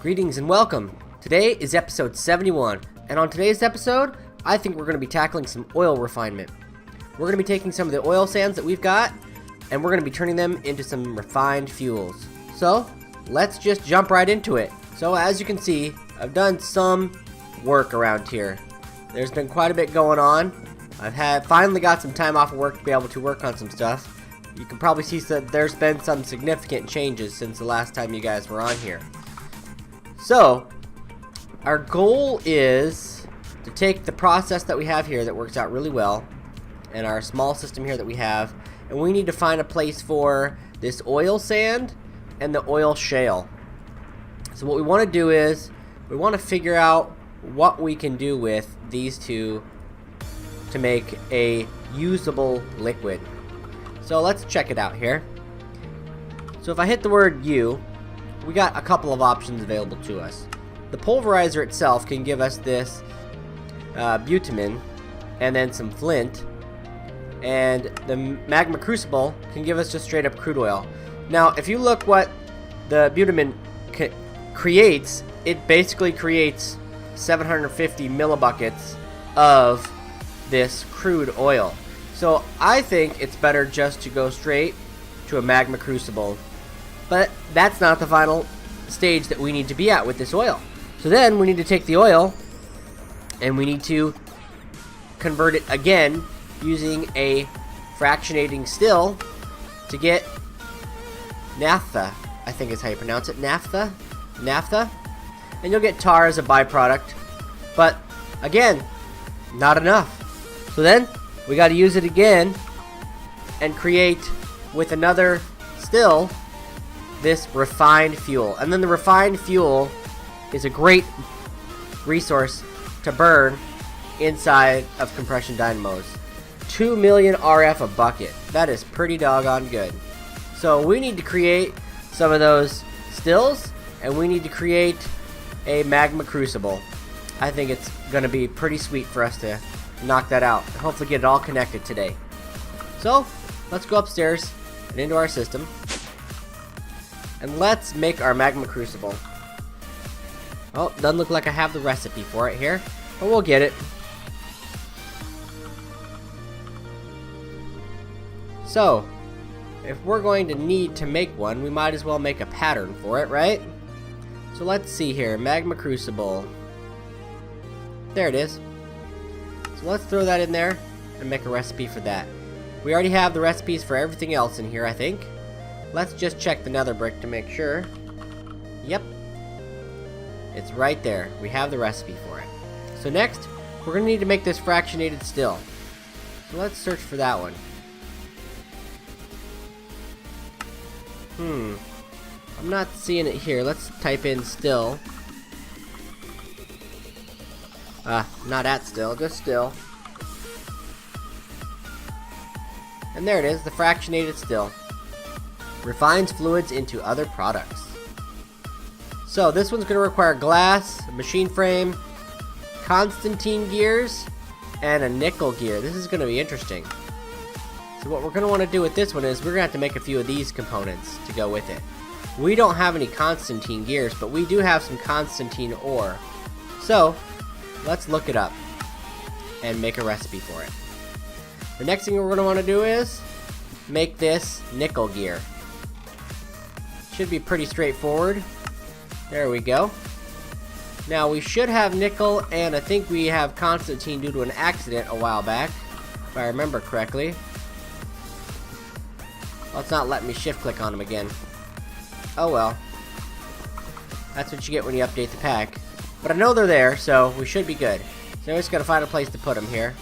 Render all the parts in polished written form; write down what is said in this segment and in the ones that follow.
Greetings and welcome. Today is episode 71, and on today's episode, I think we're going to be tackling some oil refinement. We're going to be taking some of the oil sands that we've got, and we're going to be turning them into some refined fuels. So, let's just jump right into it. So, as you can see, I've done some work around here. There's been quite a bit going on. I've finally got some time off of work to be able to work on some stuff. You can probably see that there's been some significant changes since the last time you guys were on here. So, our goal is to take the process that we have here that works out really well, and our small system here that we have, and we need to find a place for this oil sand and the oil shale. So what we want to do is, we want to figure out what we can do with these two to make a usable liquid. So let's check it out here. So if I hit the word U, we got a couple of options available to us. The pulverizer itself can give us this bitumen and then some flint, and the magma crucible can give us just straight up crude oil. Now if you look what the bitumen creates, it basically creates 750 millibuckets of this crude oil. So I think it's better just to go straight to a magma crucible. But that's not the final stage that we need to be at with this oil. So then we need to take the oil and we need to convert it again using a fractionating still to get naphtha, I think is how you pronounce it, naphtha, and you'll get tar as a byproduct. But again, not enough. So then we got to use it again and create with another still this refined fuel. And then the refined fuel is a great resource to burn inside of compression dynamos. 2 million RF a bucket. That is pretty doggone good. So we need to create some of those stills, and we need to create a magma crucible. I think it's going to be pretty sweet for us to knock that out and hopefully get it all connected today. So let's go upstairs and into our system, and let's make our magma crucible. Oh, doesn't look like I have the recipe for it here, but we'll get it. So, if we're going to need to make one, we might as well make a pattern for it, right? So let's see here, magma crucible. There it is. So let's throw that in there and make a recipe for that. We already have the recipes for everything else in here, I think. Let's just check the nether brick to make sure. Yep. It's right there. We have the recipe for it. So next, we're going to need to make this fractionated still. So let's search for that one. I'm not seeing it here. Let's type in still. Not at still, just still. And there it is, the fractionated still. Refines fluids into other products. So this one's going to require glass, a machine frame, Constantine gears, and a nickel gear. This is going to be interesting. So what we're going to want to do with this one is we're going to have to make a few of these components to go with it. We don't have any Constantine gears, but we do have some Constantine ore. So let's look it up and make a recipe for it. The next thing we're going to want to do is make this nickel gear. Should be pretty straightforward. There we go. Now we should have nickel, and I think we have Constantine due to an accident a while back, if I remember correctly. Well, it's not letting me shift click on them again. Oh well. That's what you get when you update the pack. But I know they're there, so we should be good. So we just gotta find a place to put them here.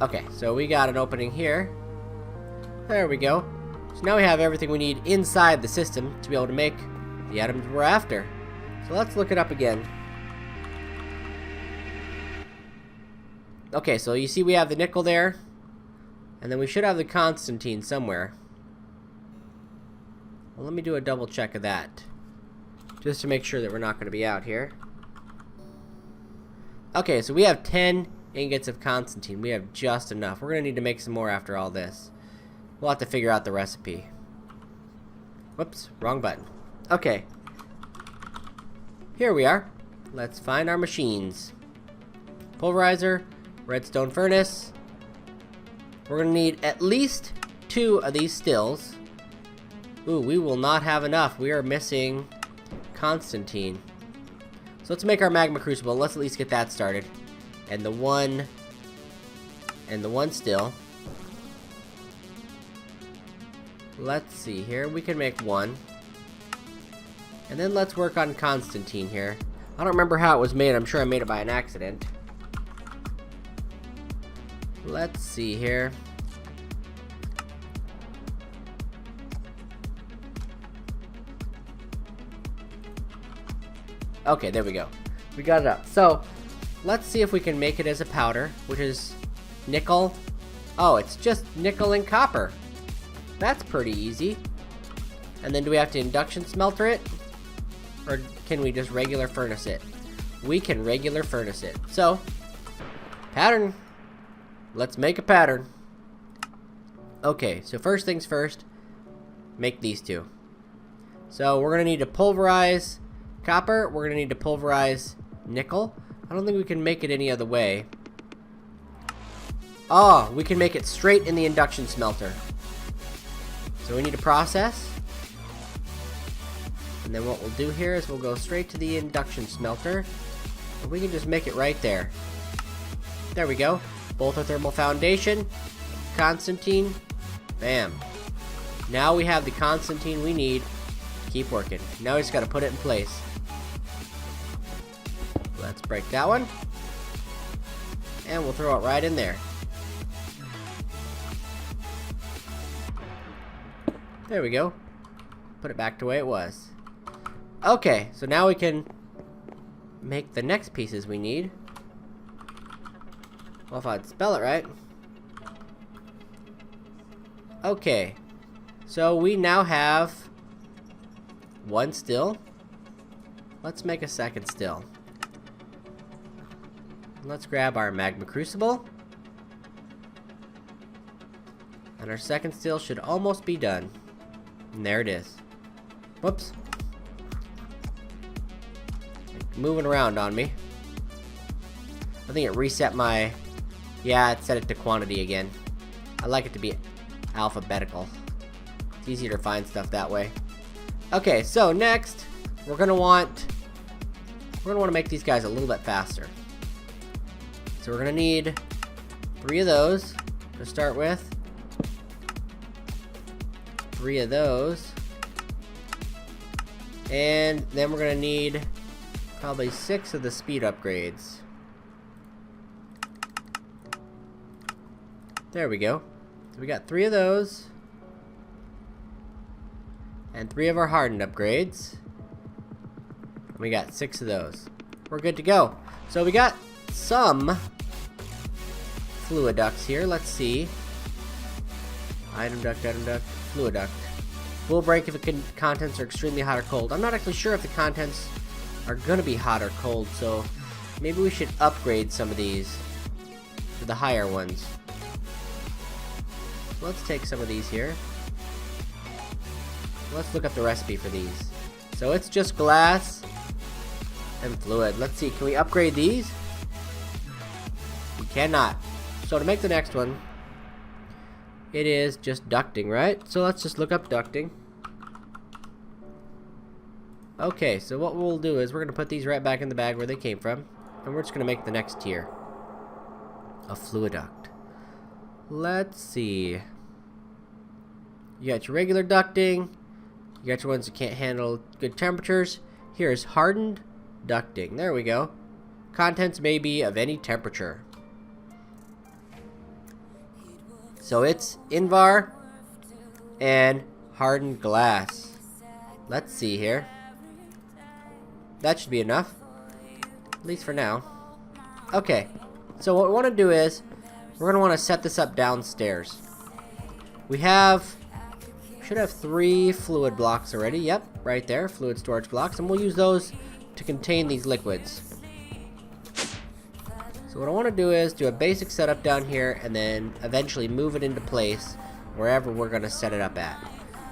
Okay, so we got an opening here. There we go. So now we have everything we need inside the system to be able to make the items we're after. So let's look it up again. Okay, so you see we have the nickel there, and then we should have the Constantine somewhere. Well, let me do a double check of that, just to make sure that we're not going to be out here. Okay, so we have 10 ingots of Constantine. We have just enough. We're going to need to make some more after all this. We'll have to figure out the recipe. Whoops, wrong button. Okay. Here we are. Let's find our machines. Pulverizer, redstone furnace. We're gonna need at least 2 of these stills. Ooh, we will not have enough. We are missing Constantine. So let's make our magma crucible. Let's at least get that started. And the one still. Let's see here. We can make 1. And then let's work on Constantine here. I don't remember how it was made. I'm sure I made it by an accident. Let's see here. Okay, there we go. We got it up. So, let's see if we can make it as a powder, which is nickel. Oh, it's just nickel and copper. That's pretty easy. And then do we have to induction smelter it? Or can we just regular furnace it? We can regular furnace it. So, pattern. Let's make a pattern. Okay, so first things first, make these 2. So we're going to need to pulverize copper. We're going to need to pulverize nickel. I don't think we can make it any other way. Oh, we can make it straight in the induction smelter. So we need to process. And then what we'll do here is we'll go straight to the induction smelter. And we can just make it right there. There we go. Thermal foundation. Constantine. Bam. Now we have the Constantine we need to keep working. Now we just got to put it in place. Let's break that one. And we'll throw it right in there. There we go. Put it back to the way it was. Okay, so now we can make the next pieces we need. Well, if I'd spell it right. Okay, so we now have 1 still. Let's make a second still. Let's grab our magma crucible. And our second still should almost be done. And there it is. Whoops. It's moving around on me. I think it reset my... Yeah, it set it to quantity again. I like it to be alphabetical. It's easier to find stuff that way. Okay, so next, we're gonna want to make these guys a little bit faster. So we're gonna need 3 of those to start with. 3 of those. And then we're gonna need probably 6 of the speed upgrades. There we go. So we got 3 of those. And 3 of our hardened upgrades. And we got 6 of those. We're good to go. So we got some fluid ducts here. Let's see. Item duct, fluid duct. Will break if the contents are extremely hot or cold. I'm not actually sure if the contents are going to be hot or cold, so maybe we should upgrade some of these to the higher ones. Let's take some of these here. Let's look up the recipe for these. So it's just glass and fluid. Let's see, can we upgrade these? We cannot. So to make the next one, it is just ducting, right? So let's just look up ducting. Okay, so what we'll do is we're going to put these right back in the bag where they came from. And we're just going to make the next tier. A fluid duct. Let's see. You got your regular ducting. You got your ones that can't handle good temperatures. Here's hardened ducting. There we go. Contents may be of any temperature. So it's Invar and hardened glass. Let's see here. That should be enough. At least for now. Okay. So what we want to do is we're going to want to set this up downstairs. We should have 3 fluid blocks already. Yep, right there. Fluid storage blocks. And we'll use those to contain these liquids. So what I want to do is do a basic setup down here and then eventually move it into place wherever we're going to set it up at.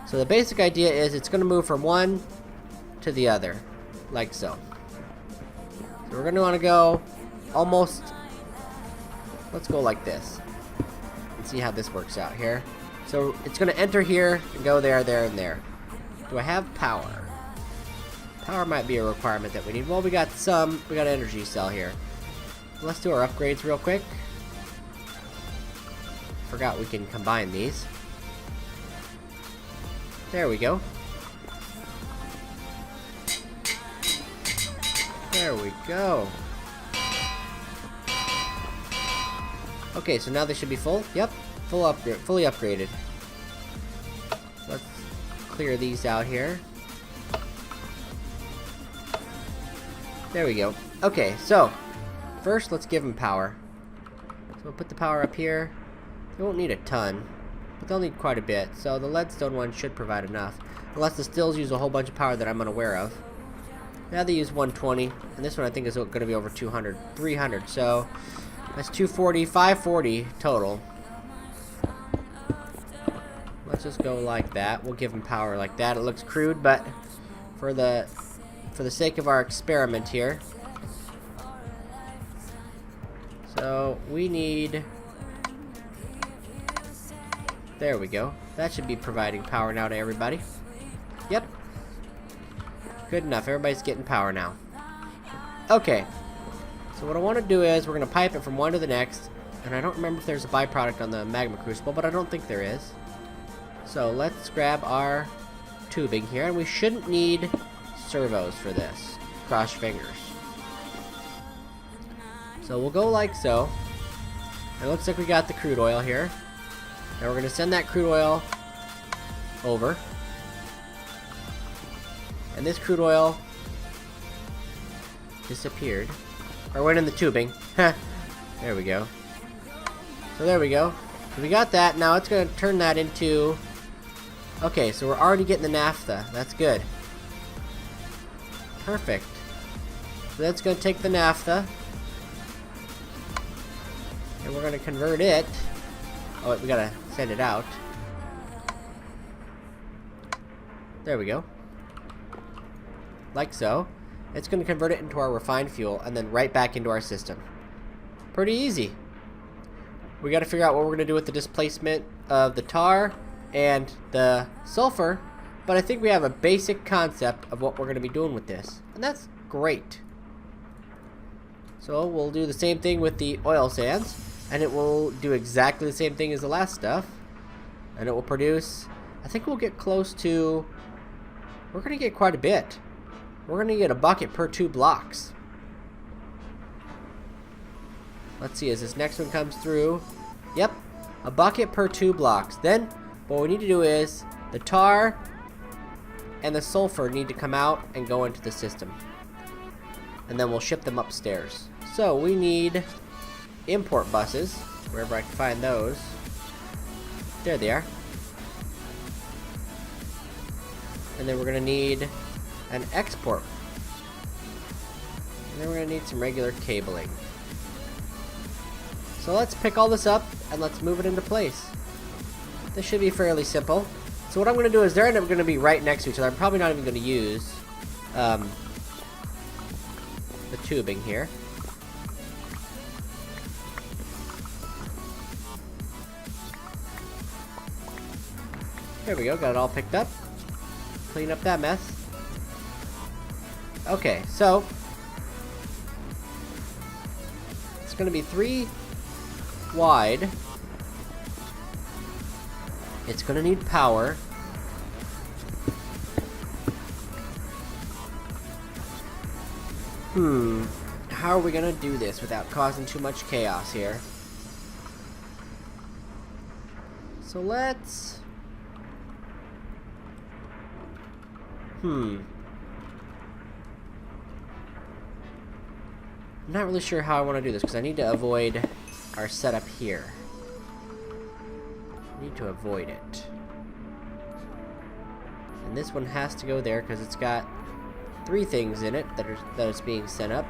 So the basic idea is it's going to move from 1 to the other, like so. So we're going to want to go almost, let's go like this, and see how this works out here. So it's going to enter here, and go there, there, and there. Do I have power? Power might be a requirement that we need. Well, we got an energy cell here. Let's do our upgrades real quick. Forgot we can combine these. There we go. There we go. Okay, so now they should be full. Yep, fully upgraded. Let's clear these out here. There we go. Okay, so first let's give them power. So we'll put the power up here. They won't need a ton, but they'll need quite a bit. So the leadstone one should provide enough, unless the stills use a whole bunch of power that I'm unaware of. Now they use 120, and this one I think is going to be over 200, 300. So that's 240, 540 total. Let's just go like that. We'll give them power like that. It looks crude, but for the sake of our experiment here. So we need, there we go. That should be providing power now to everybody. Yep. Good enough. Everybody's getting power now. Okay. So what I want to do is we're going to pipe it from one to the next. And I don't remember if there's a byproduct on the magma crucible, but I don't think there is. So let's grab our tubing here. And we shouldn't need servos for this. Cross your fingers. So we'll go like so. It looks like we got the crude oil here. Now we're going to send that crude oil over. And this crude oil disappeared. Or went in the tubing. There we go. So there we go. So we got that. Now it's going to turn that into... Okay, so we're already getting the naphtha. That's good. Perfect. So that's going to take the naphtha. And we're going to convert it. Oh, wait, we got to send it out. There we go. Like so. It's going to convert it into our refined fuel and then right back into our system. Pretty easy. We got to figure out what we're going to do with the displacement of the tar and the sulfur, but I think we have a basic concept of what we're going to be doing with this, and that's great. So we'll do the same thing with the oil sands, and it will do exactly the same thing as the last stuff, and it will produce, I think we'll get close to, we're going to get quite a bit. We're going to get a bucket per 2 blocks. Let's see as this next one comes through. Yep, a bucket per 2 blocks. Then what we need to do is the tar and the sulfur need to come out and go into the system. And then we'll ship them upstairs. So we need import buses, wherever I can find those. There they are. And then we're going to need an export. And then we're going to need some regular cabling. So let's pick all this up and let's move it into place. This should be fairly simple. So what I'm going to do is they're going to be right next to each other. I'm probably not even going to use the tubing here. There we go, got it all picked up. Clean up that mess. Okay, so it's going to be 3 wide. It's going to need power. How are we going to do this without causing too much chaos here? So let's... I'm not really sure how I want to do this because I need to avoid our setup here. I need to avoid it. And this one has to go there because it's got 3 things in it that is being sent up.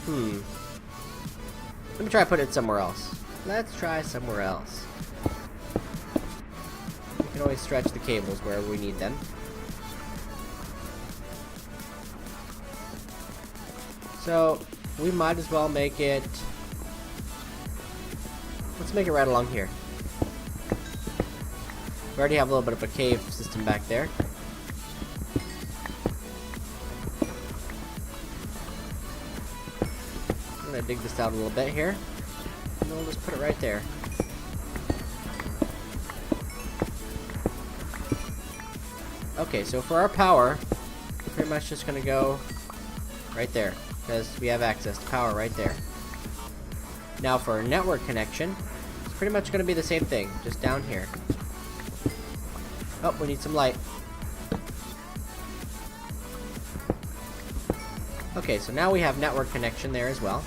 Let me try to put it somewhere else. Let's try somewhere else. can always stretch the cables wherever we need them. So, we might as well make it... Let's make it right along here. We already have a little bit of a cave system back there. I'm gonna dig this out a little bit here. And we'll just put it right there. Okay, so for our power, we're pretty much just gonna go right there, because we have access to power right there. Now for a network connection, it's pretty much gonna be the same thing, just down here. Oh, we need some light. Okay, so now we have network connection there as well.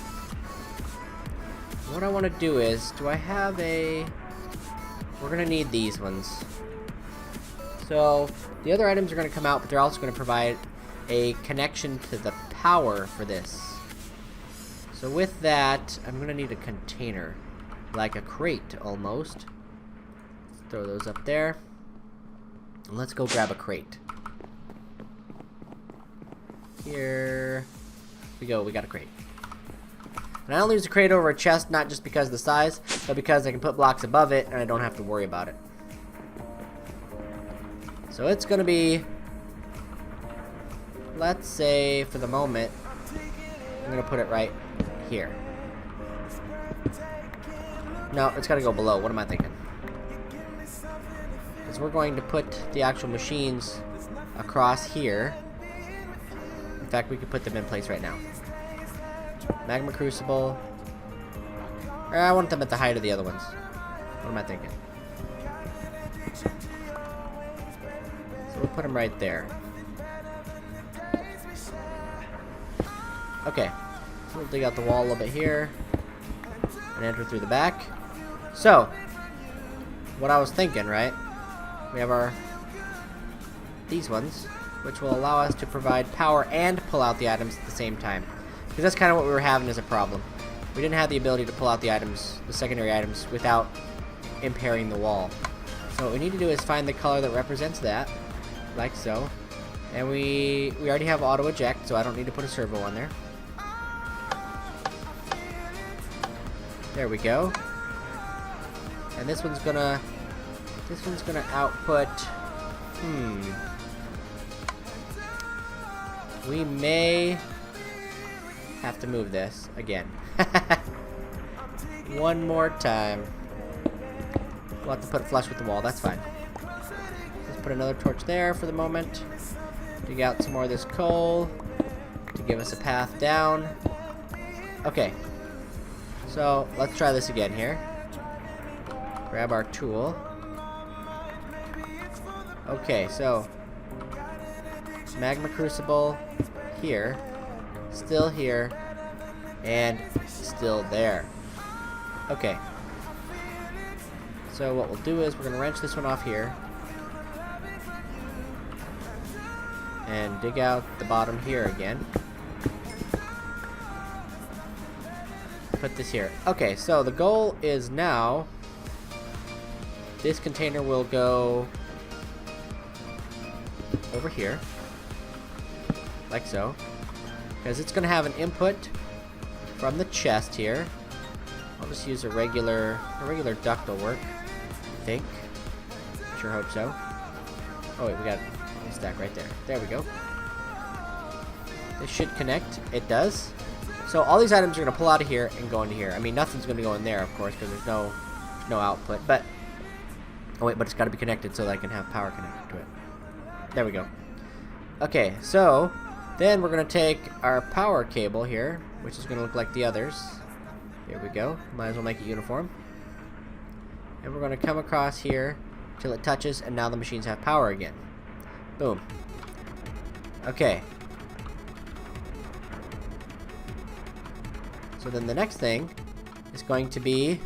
What I want to do is, do I have a... We're going to need these ones. So, the other items are going to come out, but they're also going to provide a connection to the power for this. So with that, I'm going to need a container. Like a crate, almost. Let's throw those up there. And let's go grab a crate. Here we go, we got a crate. And I only use a crate over a chest, not just because of the size, but because I can put blocks above it and I don't have to worry about it. So it's gonna be, let's say for the moment, I'm gonna put it right here. No, it's gotta go below. What am I thinking? Because we're going to put the actual machines across here. In fact, we could put them in place right now. Magma Crucible. I want them at the height of the other ones. What am I thinking? So we'll put them right there. Okay. So we'll dig out the wall a little bit here. And enter through the back. So, what I was thinking, right? We have these ones, which will allow us to provide power and pull out the items at the same time. Because that's kind of what we were having as a problem. We didn't have the ability to pull out the items, the secondary items, without impairing the wall. So what we need to do is find the color that represents that, like so. And we already have auto eject, so I don't need to put a servo on there. There we go. And this one's gonna output, we may have to move this again. One more time. We'll have to put it flush with the wall, that's fine. Let's put another torch there for the moment. Dig out some more of this coal to give us a path down. Okay. So, let's try this again here. Grab our tool. Okay, so Magma Crucible here, still here, and still there. Okay. So what we'll do is we're going to wrench this one off here. And dig out the bottom here again. Put this here. Okay, so the goal is now this container will go over here, like so, because it's going to have an input from the chest here. I'll just use a regular duct will work, I think. Sure hope so. Oh wait, we got a stack right there. There we go. This should connect. It does. So all these items are going to pull out of here and go into here. I mean, nothing's going to go in there, of course, because there's no output. But oh wait, but it's got to be connected so that I can have power connected to it. There we go. Okay, so then we're going to take our power cable here, which is going to look like the others. Here we go. Might as well make it uniform. And we're going to come across here till it touches, and now the machines have power again. Boom. Okay. So then the next thing is going to be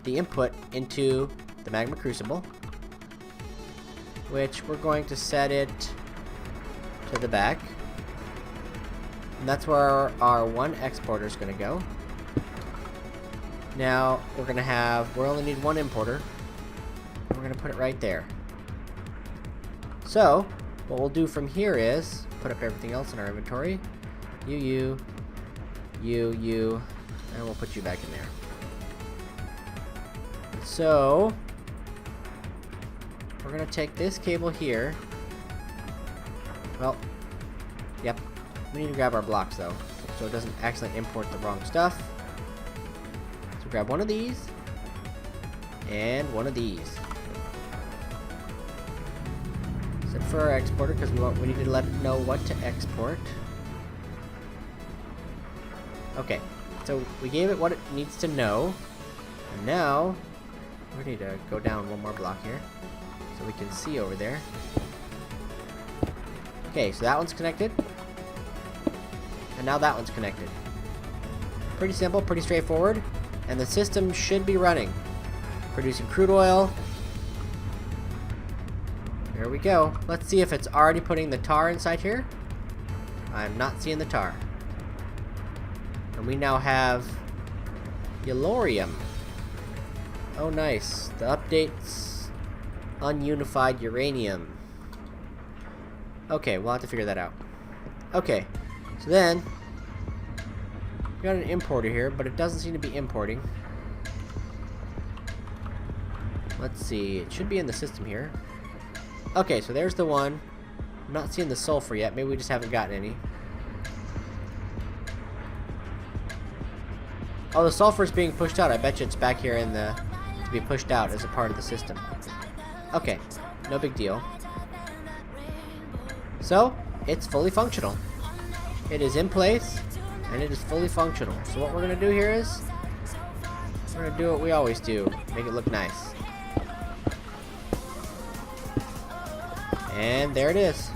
the input into the Magma Crucible, which we're going to set it to the back. And that's where our one exporter is going to go. Now, we're going to have, we only need one importer. We're going to put it right there. So, what we'll do from here is put up everything else in our inventory. You, and we'll put you back in there. So, we're going to take this cable here. Well, yep. We need to grab our blocks though, so it doesn't accidentally import the wrong stuff. So grab one of these, and one of these. Set for our exporter, because we need to let it know what to export. Okay, so we gave it what it needs to know, and now we need to go down one more block here, so we can see over there. Okay, so that one's connected. And now that one's connected. Pretty simple, pretty straightforward. And the system should be running. Producing crude oil. There we go. Let's see if it's already putting the tar inside here. I'm not seeing the tar. And we now have Yellorium. Oh nice. The updates ununified uranium. Okay, we'll have to figure that out. Okay, so then we got an importer here, but it doesn't seem to be importing. Let's see, it should be in the system here. Okay, so there's the one. I'm not seeing the sulfur yet. Maybe we just haven't gotten any. Oh, the sulfur is being pushed out. I bet you it's back here in the to be pushed out as a part of the system. Okay, no big deal. So, it's fully functional. It is in place, and it is fully functional. So what we're going to do here is, we're going to do what we always do. Make it look nice. And there it is.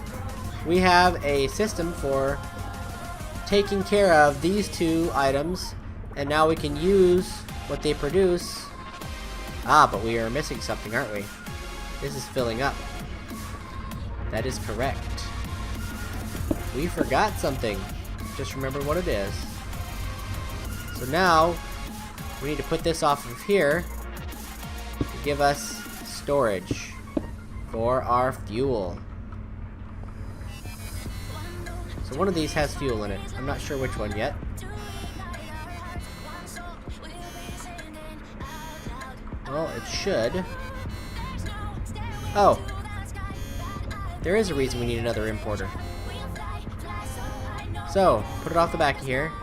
We have a system for taking care of these two items, and now we can use what they produce. Ah, but we are missing something, aren't we? This is filling up. That is correct. We forgot something. Just remember what it is. So now, we need to put this off of here to give us storage for our fuel. So one of these has fuel in it. I'm not sure which one yet. Well, it should. Oh. There is a reason we need another importer. So, put it off the back of here.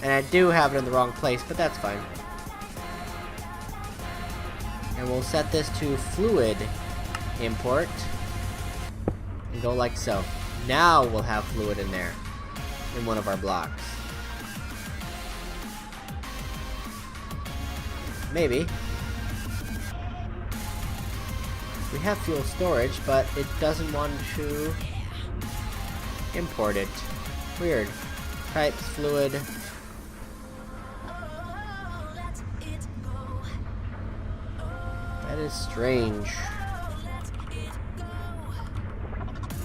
And I do have it in the wrong place, but that's fine. And we'll set this to fluid import. And go like so. Now we'll have fluid in there. In one of our blocks. Maybe. We have fuel storage, but it doesn't want to import it. Weird. Types fluid. That is strange.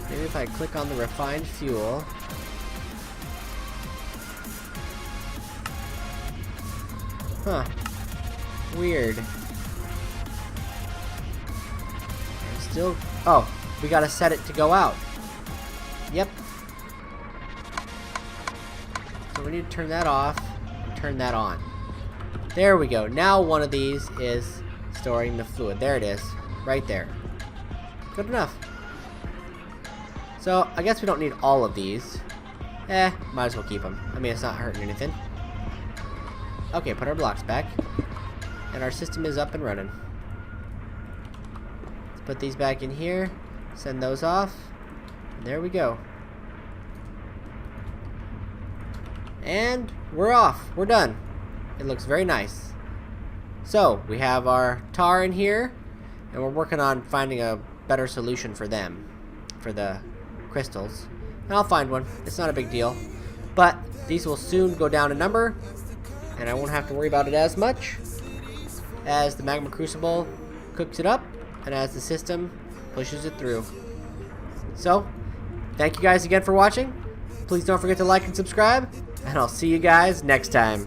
Maybe if I click on the refined fuel. Huh. Weird. Still, oh, we gotta set it to go out. Yep. So we need to turn that off and turn that on. There we go. Now one of these is storing the fluid. There it is. Right there. Good enough. So I guess we don't need all of these. Might as well keep them. I mean, it's not hurting anything. Okay, put our blocks back. And our system is up and running. Put these back in here, send those off, and there we go. And we're off. We're done. It looks very nice. So, we have our tar in here, and we're working on finding a better solution for them, for the crystals. And I'll find one. It's not a big deal. But these will soon go down in number, and I won't have to worry about it as much as the magma crucible cooks it up. And as the system pushes it through. So, thank you guys again for watching. Please don't forget to like and subscribe. And I'll see you guys next time.